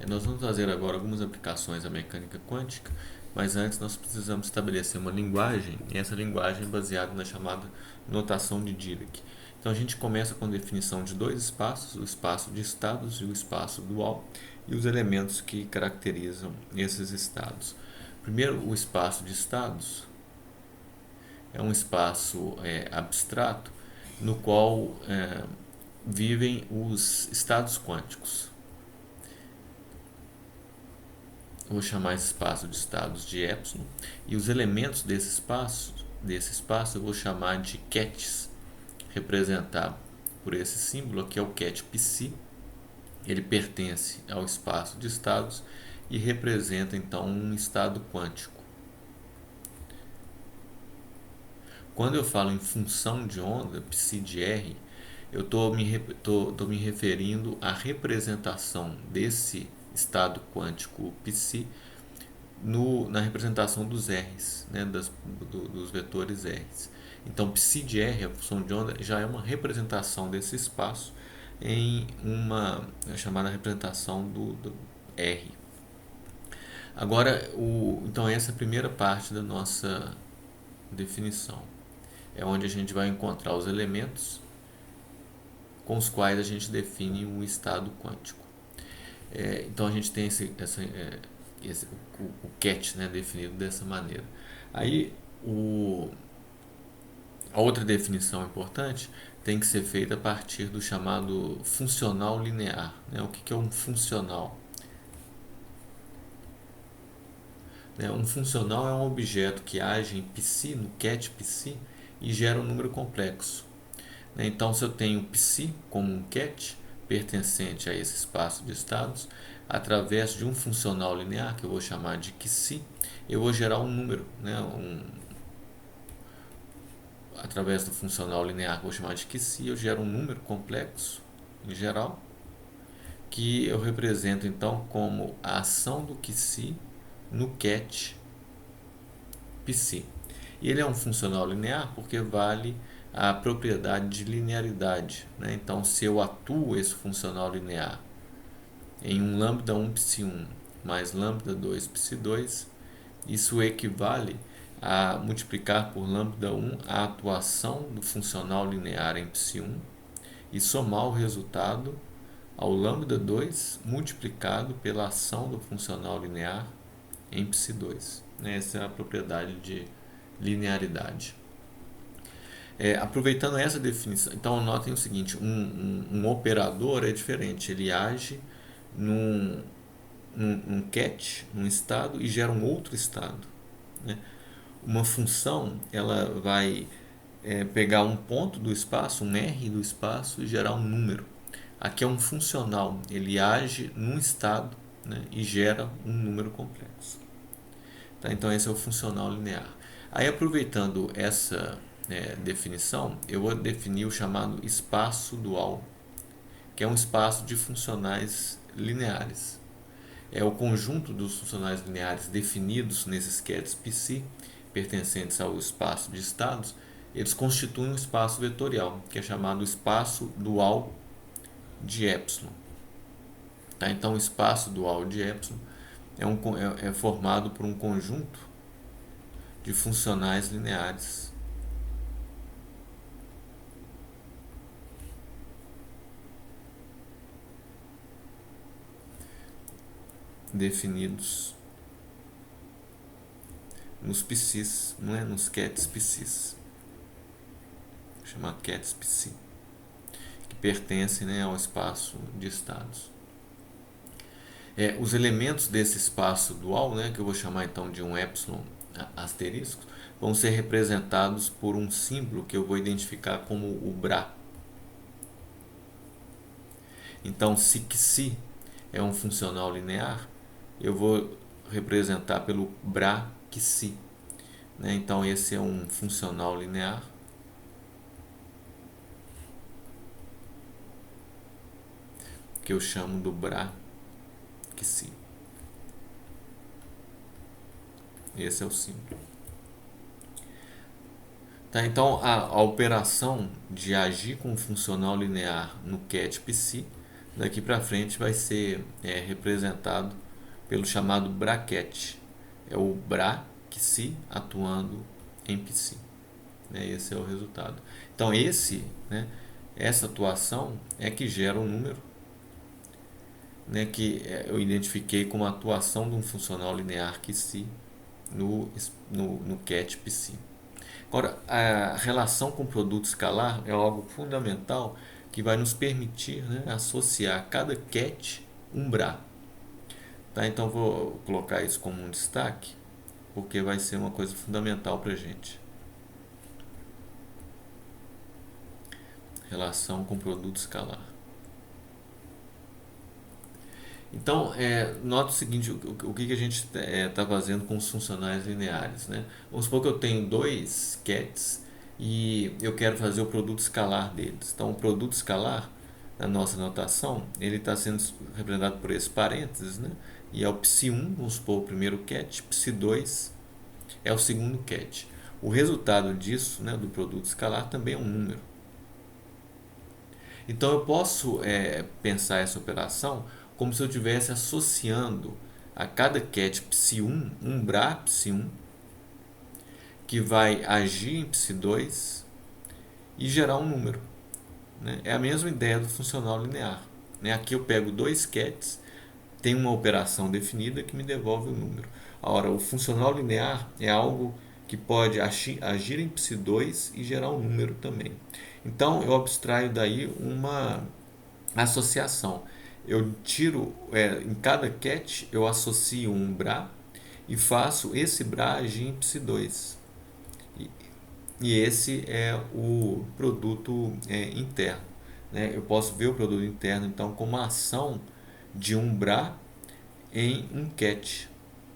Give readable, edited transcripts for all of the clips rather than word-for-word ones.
Nós vamos fazer agora algumas aplicações à mecânica quântica, mas antes nós precisamos estabelecer uma linguagem, e essa linguagem é baseada na chamada notação de Dirac. Então a gente começa com a definição de dois espaços, o espaço de estados e o espaço dual, e os elementos que caracterizam esses estados. Primeiro, o espaço de estados é um espaço abstrato no qual vivem os estados quânticos. Eu vou chamar esse espaço de estados de epsilon, e os elementos desse espaço eu vou chamar de qubits, representado por esse símbolo aqui é o qubit psi. Ele pertence ao espaço de estados e representa então um estado quântico. Quando eu falo em função de onda, psi de R, eu estou me referindo à representação desse estado quântico psi na representação dos R's, né, dos vetores R's. Então, psi de R, a função de onda, já é uma representação desse espaço em uma chamada representação do R. Agora, então essa é a primeira parte da nossa definição. É onde a gente vai encontrar os elementos com os quais a gente define um estado quântico. Então a gente tem o QET, né, definido dessa maneira. Aí a outra definição importante tem que ser feita a partir do chamado funcional linear. Né? O que é um funcional? Um funcional é um objeto que age em psi, no QET psi, e gera um número complexo. Então, se eu tenho psi como um QET pertencente a esse espaço de estados, através de um funcional linear, que eu vou chamar de qsi, eu vou gerar um número, através do funcional linear que eu vou chamar de qsi, eu gero um número complexo, em geral, que eu represento então como a ação do qsi no QET psi. E ele é um funcional linear porque vale a propriedade de linearidade. Então, se eu atuo esse funcional linear em um lambda 1 psi 1 mais lambda 2 psi 2, isso equivale a multiplicar por lambda 1 a atuação do funcional linear em psi 1 e somar o resultado ao lambda 2 multiplicado pela ação do funcional linear em psi 2. Essa é a propriedade de linearidade. Aproveitando essa definição, então notem o seguinte: um operador é diferente, ele age num QET, num estado, e gera um outro estado. Uma função, ela vai pegar um ponto do espaço, um R do espaço, e gerar um número. Aqui é um funcional, ele age num estado, e gera um número complexo. Tá? Então esse é o funcional linear. Aí, aproveitando essa definição, eu vou definir o chamado espaço dual, que é um espaço de funcionais lineares. É o conjunto dos funcionais lineares definidos nesses QETs psi, pertencentes ao espaço de estados, eles constituem um espaço vetorial, que é chamado espaço dual de epsilon. Tá? Então, o espaço dual de epsilon é formado por um conjunto de funcionais lineares definidos nos psis, nos QETs psis, chamado QETs psi, que pertencem ao espaço de estados. Os elementos desse espaço dual, que eu vou chamar então de um epsilon asterisco, vão ser representados por um símbolo que eu vou identificar como o Bra. Então, se Xi é um funcional linear, eu vou representar pelo Bra Xi. Então, esse é um funcional linear que eu chamo do Bra Xi. Esse é o símbolo. Tá, então, a operação de agir com um funcional linear no QET psi daqui para frente vai ser representado pelo chamado bracket. É o bra psi atuando em psi. Esse é o resultado. Então essa atuação é que gera um número, que eu identifiquei como a atuação de um funcional linear psi no cat psi. Agora, a relação com o produto escalar é algo fundamental que vai nos permitir, associar a cada cat um bra. Tá? Então, vou colocar isso como um destaque, porque vai ser uma coisa fundamental para a gente. Relação com o produto escalar. Então, nota o seguinte, o que a gente está fazendo com os funcionais lineares. Vamos supor que eu tenho dois cats e eu quero fazer o produto escalar deles. Então, o produto escalar, na nossa notação, ele está sendo representado por esses parênteses, e é o psi1, vamos supor, o primeiro cat, psi2 é o segundo cat. O resultado disso, do produto escalar, também é um número. Então, eu posso pensar essa operação como se eu estivesse associando a cada cat psi1 um bra psi1 que vai agir em psi2 e gerar um número. É a mesma ideia do funcional linear. Aqui eu pego dois cats, tem uma operação definida que me devolve o número. Ora, o funcional linear é algo que pode agir em psi2 e gerar um número também. Então, eu abstraio daí uma associação. Eu tiro, em cada cat, eu associo um bra e faço esse bra agir em psi2. E esse é o produto interno. Eu posso ver o produto interno, então, como a ação de um bra em um cat.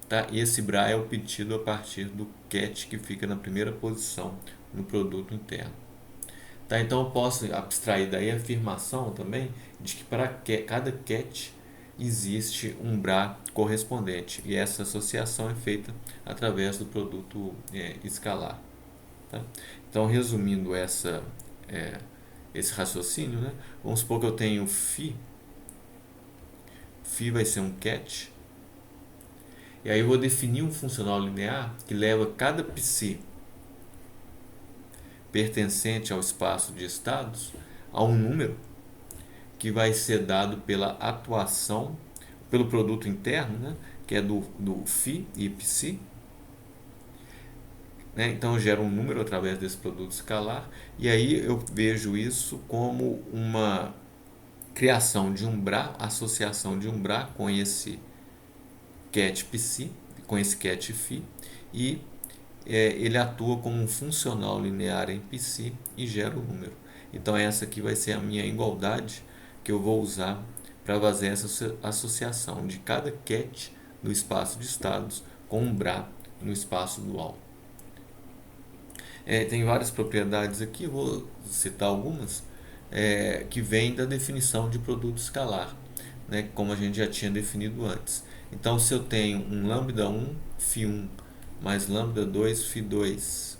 Tá? E esse bra é obtido a partir do cat que fica na primeira posição no produto interno. Tá? Então eu posso abstrair daí a afirmação também de que para cada cat existe um bra correspondente. E essa associação é feita através do produto escalar. Tá? Então, resumindo esse raciocínio, vamos supor que eu tenho φ vai ser um cat, e aí eu vou definir um funcional linear que leva cada psi pertencente ao espaço de estados a um número que vai ser dado pela atuação, pelo produto interno, que é do φ e psi. Então eu gero um número através desse produto escalar, e aí eu vejo isso como uma criação de um bra, associação de um bra com esse cat psi, com esse cat φ, e ele atua como um funcional linear em psi e gera o número. Então essa aqui vai ser a minha igualdade que eu vou usar para fazer essa associação de cada cat no espaço de estados com um bra no espaço dual. Tem várias propriedades aqui, vou citar algumas, que vêm da definição de produto escalar, como a gente já tinha definido antes. Então, se eu tenho um lambda 1 φ1 mais lambda 2 φ2,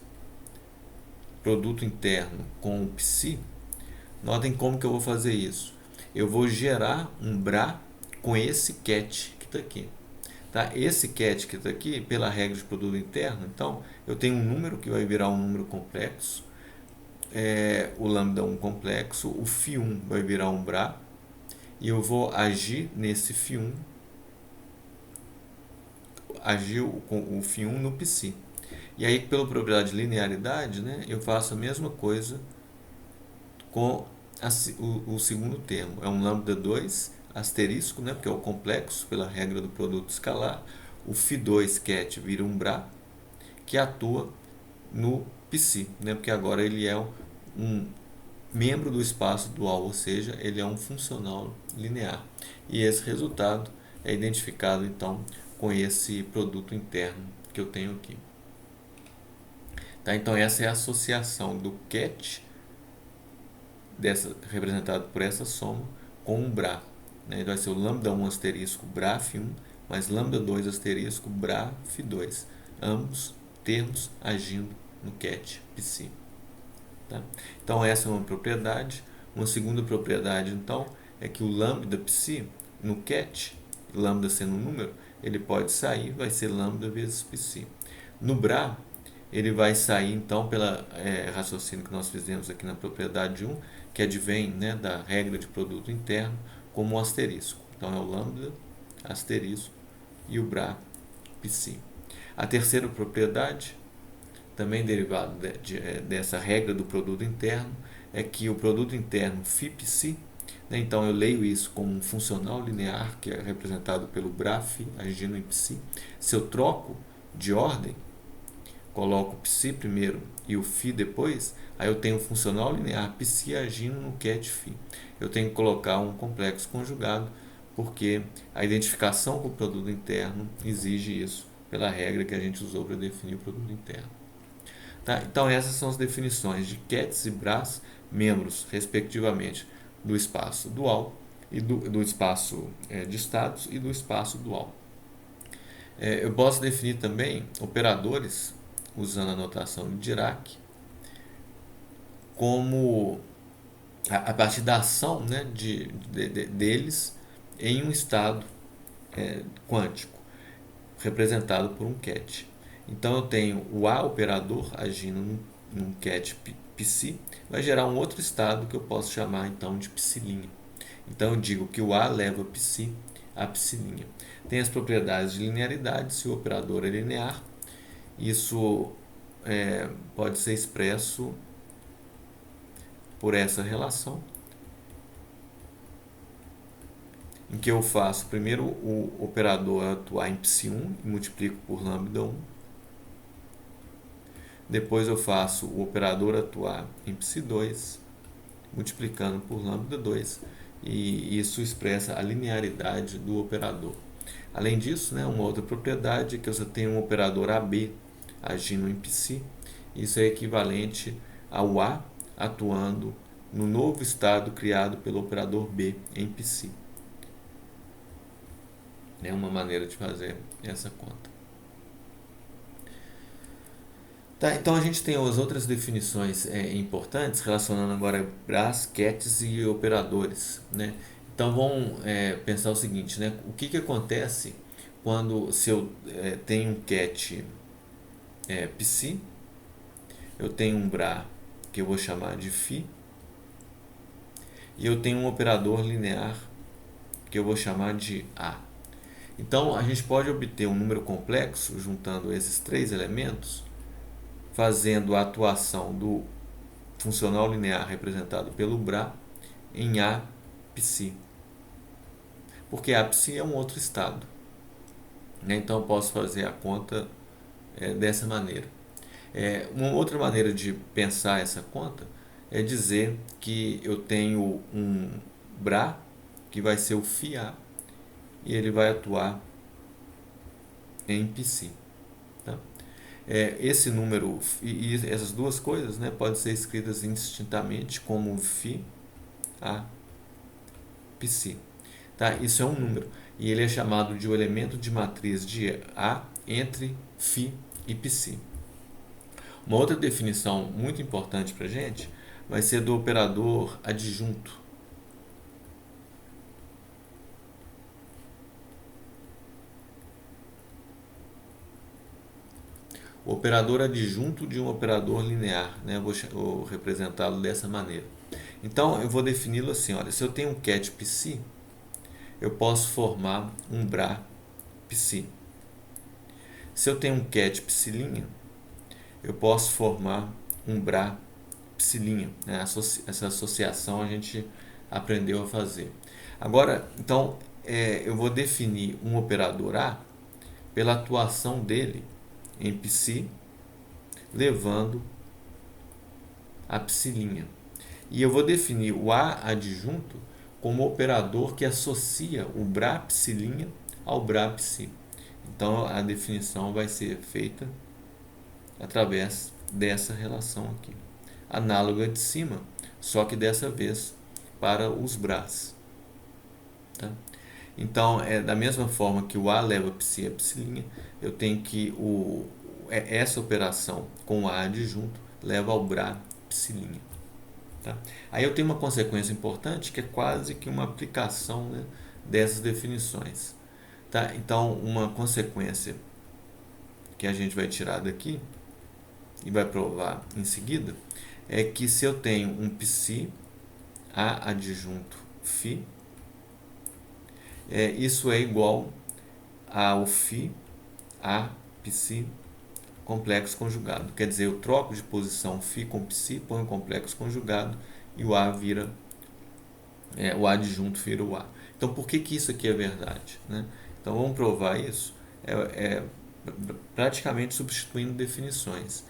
produto interno com o psi, notem como que eu vou fazer isso. Eu vou gerar um bra com esse cat que está aqui. Tá? Esse cat que está aqui, pela regra de produto interno, então eu tenho um número que vai virar um número complexo, o lambda 1 complexo, o φ1 vai virar um bra, e eu vou agir nesse φ1, agir com o φ1 no psi. E aí, pela propriedade de linearidade, eu faço a mesma coisa com o segundo termo. É um lambda 2 asterisco, porque é o complexo pela regra do produto escalar. O φ2 cat vira um bra que atua no psi, porque agora ele é um membro do espaço dual, ou seja, ele é um funcional linear. E esse resultado é identificado então com esse produto interno que eu tenho aqui. Tá? Então essa é a associação do cat, representado por essa soma, com um bra. Então vai ser o lambda 1 asterisco bra φ1 mais lambda 2 asterisco bra φ2. Ambos termos agindo no cat psi. Tá? Então essa é uma propriedade. Uma segunda propriedade, então, é que o lambda psi, no cat, lambda sendo um número, ele pode sair, vai ser lambda vezes psi. No Bra, ele vai sair, então, pela raciocínio que nós fizemos aqui na propriedade 1, que advém, né, da regra de produto interno, como um asterisco. Então, é o lambda, asterisco, e o Bra, psi. A terceira propriedade, também derivado dessa regra do produto interno, é que o produto interno φ-psi, né, então eu leio isso como um funcional linear, que é representado pelo Bra-φ agindo em psi. Se eu troco de ordem, coloco o psi primeiro e o φ depois, aí eu tenho um funcional linear psi agindo no cat φ. Eu tenho que colocar um complexo conjugado, porque a identificação com o produto interno exige isso, pela regra que a gente usou para definir o produto interno. Tá? Então essas são as definições de cats e bras, membros, respectivamente, do espaço dual e do espaço de estados e do espaço dual. Eu posso definir também operadores, usando a notação de Dirac, como a partir da ação, né, deles em um estado quântico, representado por um cat. Então eu tenho o A operador agindo num cat psi, vai gerar um outro estado que eu posso chamar então de psilinha. Então eu digo que o A leva psi a psilinha. Tem as propriedades de linearidade, se o operador é linear, isso pode ser expresso por essa relação, em que eu faço primeiro o operador atuar em psi1 e multiplico por lambda 1. Depois eu faço o operador atuar em psi2, multiplicando por lambda 2, e isso expressa a linearidade do operador. Além disso, né, uma outra propriedade é que eu tenho um operador AB agindo em psi. Isso é equivalente ao A atuando no novo estado criado pelo operador B em psi. É uma maneira de fazer essa conta. Tá, então a gente tem as outras definições importantes, relacionando agora bras, cats e operadores, né? Então vamos pensar o seguinte, né? O que acontece quando, se eu tenho um cat psi, eu tenho um bra que eu vou chamar de φ, e eu tenho um operador linear que eu vou chamar de A. Então a gente pode obter um número complexo juntando esses três elementos, fazendo a atuação do funcional linear representado pelo Bra em A psi, porque A psi é um outro estado, né? Então eu posso fazer a conta dessa maneira. Uma outra maneira de pensar essa conta é dizer que eu tenho um Bra que vai ser o φA e ele vai atuar em psi. Tá? Esse número e essas duas coisas, né, podem ser escritas indistintamente como φ a psi. Tá? Isso é um número e ele é chamado de o elemento de matriz de A entre φ e psi. Uma outra definição muito importante para a gente vai ser do operador adjunto. O operador adjunto de um operador linear, né? Eu vou representá-lo dessa maneira. Então eu vou defini-lo assim, olha, se eu tenho um cat psi, eu posso formar um bra psi. Se eu tenho um cat psilinha, eu posso formar um bra psilinha, né? Essa associação a gente aprendeu a fazer. Agora, então, eu vou definir um operador A pela atuação dele em psi, levando a psilinha. E eu vou definir o A adjunto como operador que associa o Bra psilinha ao Bra psi. Então a definição vai ser feita através dessa relação aqui, análoga de cima, só que dessa vez para os Bras. Tá? Então, da mesma forma que o A leva psi a psilinha, eu tenho que essa operação com o A adjunto leva ao Bra psilinha. Tá? Aí eu tenho uma consequência importante que é quase que uma aplicação, né, dessas definições. Tá? Então, uma consequência que a gente vai tirar daqui e vai provar em seguida é que se eu tenho um psi A adjunto φ, isso é igual ao φ A psi complexo conjugado. Quer dizer, eu troco de posição φ com psi, ponho complexo conjugado e o A vira, o adjunto vira o A. Então, por que, que isso aqui é verdade? Né? Então, vamos provar isso praticamente substituindo definições.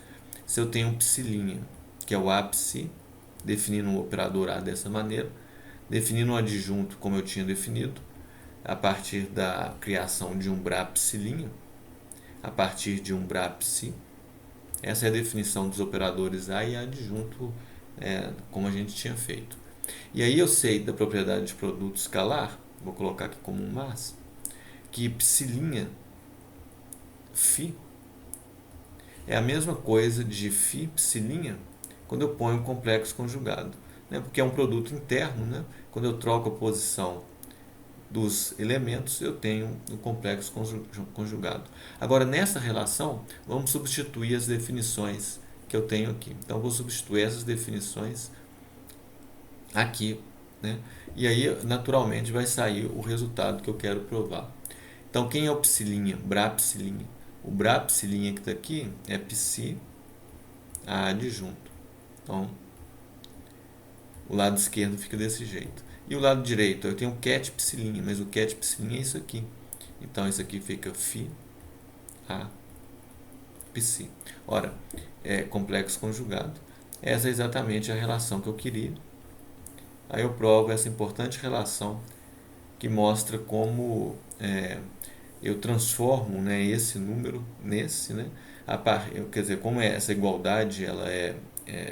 Se eu tenho um psi', que é o A psi, definindo o operador A dessa maneira, definindo um adjunto como eu tinha definido, a partir da criação de um Bra psi', a partir de um Bra psi. Essa é a definição dos operadores A e adjunto, como a gente tinha feito. E aí eu sei da propriedade de produto escalar, vou colocar aqui como um mas, que psi' φ é a mesma coisa de φ psi' quando eu ponho um complexo conjugado, né? Porque é um produto interno, né? Quando eu troco a posição dos elementos, eu tenho o complexo conjugado. Agora, nessa relação, vamos substituir as definições que eu tenho aqui. Então, vou substituir essas definições aqui, né? E aí, naturalmente, vai sair o resultado que eu quero provar. Então, quem é o psi'? Bra psi'. O Bra psi' que está aqui é psi A adjunto. Então, o lado esquerdo fica desse jeito. E o lado direito, eu tenho o ket psi', mas o ket psi' é isso aqui. Então, isso aqui fica φ A psi. Ora, é complexo conjugado. Essa é exatamente a relação que eu queria. Aí eu provo essa importante relação que mostra como eu transformo, né, esse número nesse, né, quer dizer, como essa igualdade ela é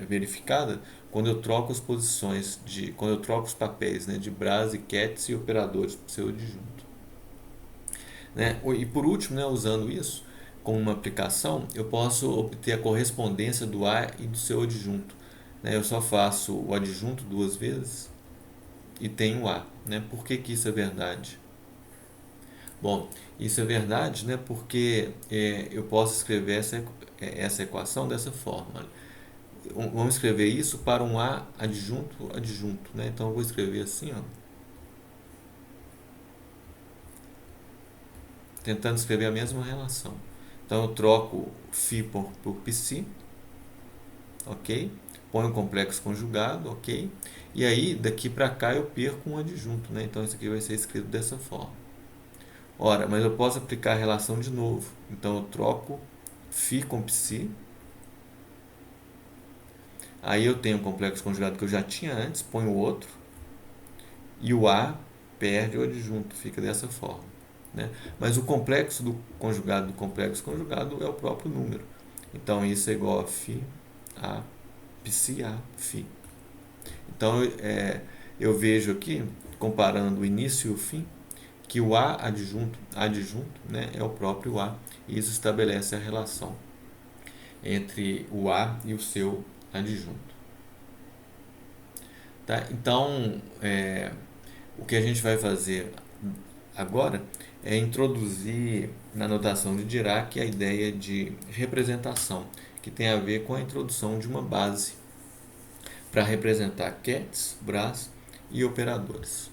verificada quando eu troco as posições quando eu troco os papéis, né, de Bras e Cats e operadores para o seu adjunto, né? E por último, né, usando isso como uma aplicação, eu posso obter a correspondência do A e do seu adjunto, né? Eu só faço o adjunto duas vezes e tenho o A, né? Por que que isso é verdade? Bom, isso é verdade, né? Porque eu posso escrever essa equação dessa forma. Vamos escrever isso para um A adjunto adjunto, né? Então eu vou escrever assim, ó, tentando escrever a mesma relação. Então eu troco φ por psi, ok? Ponho um complexo conjugado, ok? E aí daqui para cá eu perco um adjunto, né? Então isso aqui vai ser escrito dessa forma. Ora, mas eu posso aplicar a relação de novo. Então eu troco φ com psi. Aí eu tenho o complexo conjugado que eu já tinha antes, ponho outro. E o A perde o adjunto, fica dessa forma, né? Mas o complexo do complexo conjugado é o próprio número. Então isso é igual a φ a psi A φ. Então eu vejo aqui, comparando o início e o fim, que o A adjunto, né, é o próprio A, e isso estabelece a relação entre o A e o seu adjunto. Tá? Então, o que a gente vai fazer agora é introduzir na notação de Dirac a ideia de representação, que tem a ver com a introdução de uma base para representar Cats, Bras e operadores.